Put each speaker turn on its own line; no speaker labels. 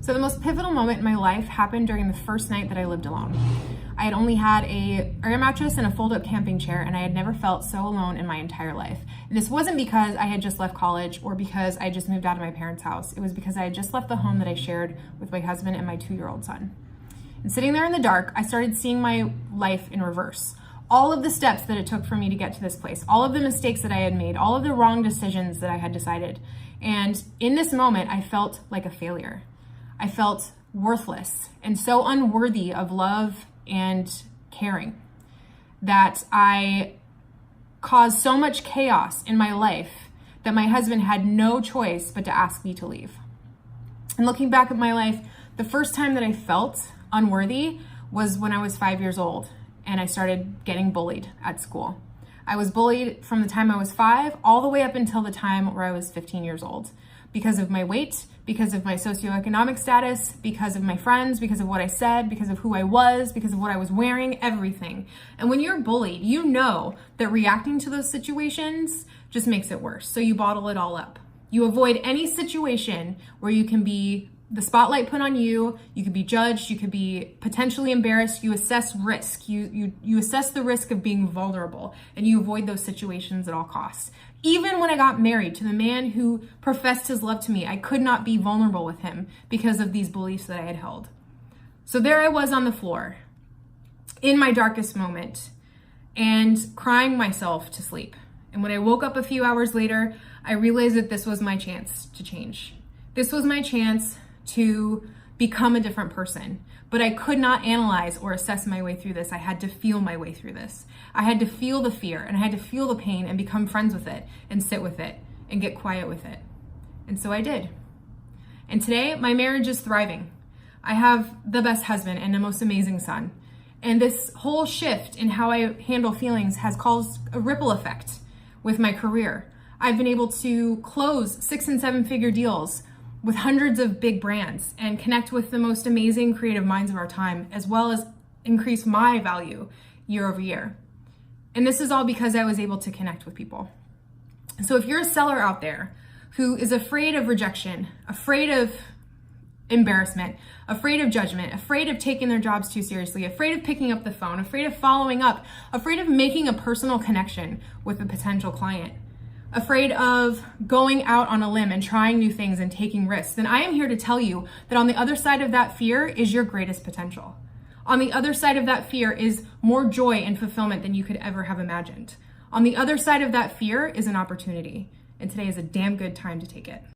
So the most pivotal moment in my life happened during the first night that I lived alone. I had only had a air mattress and a fold-up camping chair, and I had never felt so alone in my entire life. And this wasn't because I had just left college or because I just moved out of my parents' house. It was because I had just left the home that I shared with my husband and my 2-year-old son. And sitting there in the dark, I started seeing my life in reverse. All of the steps that it took for me to get to this place, all of the mistakes that I had made, all of the wrong decisions that I had decided. And in this moment, I felt like a failure. I felt worthless and so unworthy of love and caring that I caused so much chaos in my life that my husband had no choice but to ask me to leave. And looking back at my life, the first time that I felt unworthy was when I was 5 years old and I started getting bullied at school. I was bullied from the time I was 5 all the way up until the time where I was 15 years old because of my weight, because of my socioeconomic status, because of my friends, because of what I said, because of who I was, because of what I was wearing, everything. And when you're bullied, you know that reacting to those situations just makes it worse. So you bottle it all up. You avoid any situation where you can be the spotlight put on you, you could be judged, you could be potentially embarrassed, you assess risk, you assess the risk of being vulnerable, and you avoid those situations at all costs. Even when I got married to the man who professed his love to me, I could not be vulnerable with him because of these beliefs that I had held. So there I was on the floor, in my darkest moment, and crying myself to sleep. And when I woke up a few hours later, I realized that this was my chance to change. This was my chance to become a different person. But I could not analyze or assess my way through this. I had to feel my way through this. I had to feel the fear and I had to feel the pain and become friends with it and sit with it and get quiet with it. And so I did. And today my marriage is thriving. I have the best husband and the most amazing son. And this whole shift in how I handle feelings has caused a ripple effect with my career. I've been able to close 6- and 7-figure deals with hundreds of big brands and connect with the most amazing creative minds of our time, as well as increase my value year over year. And this is all because I was able to connect with people. So if you're a seller out there who is afraid of rejection, afraid of embarrassment, afraid of judgment, afraid of taking their jobs too seriously, afraid of picking up the phone, afraid of following up, afraid of making a personal connection with a potential client, afraid of going out on a limb and trying new things and taking risks, then I am here to tell you that on the other side of that fear is your greatest potential. On the other side of that fear is more joy and fulfillment than you could ever have imagined. On the other side of that fear is an opportunity, and today is a damn good time to take it.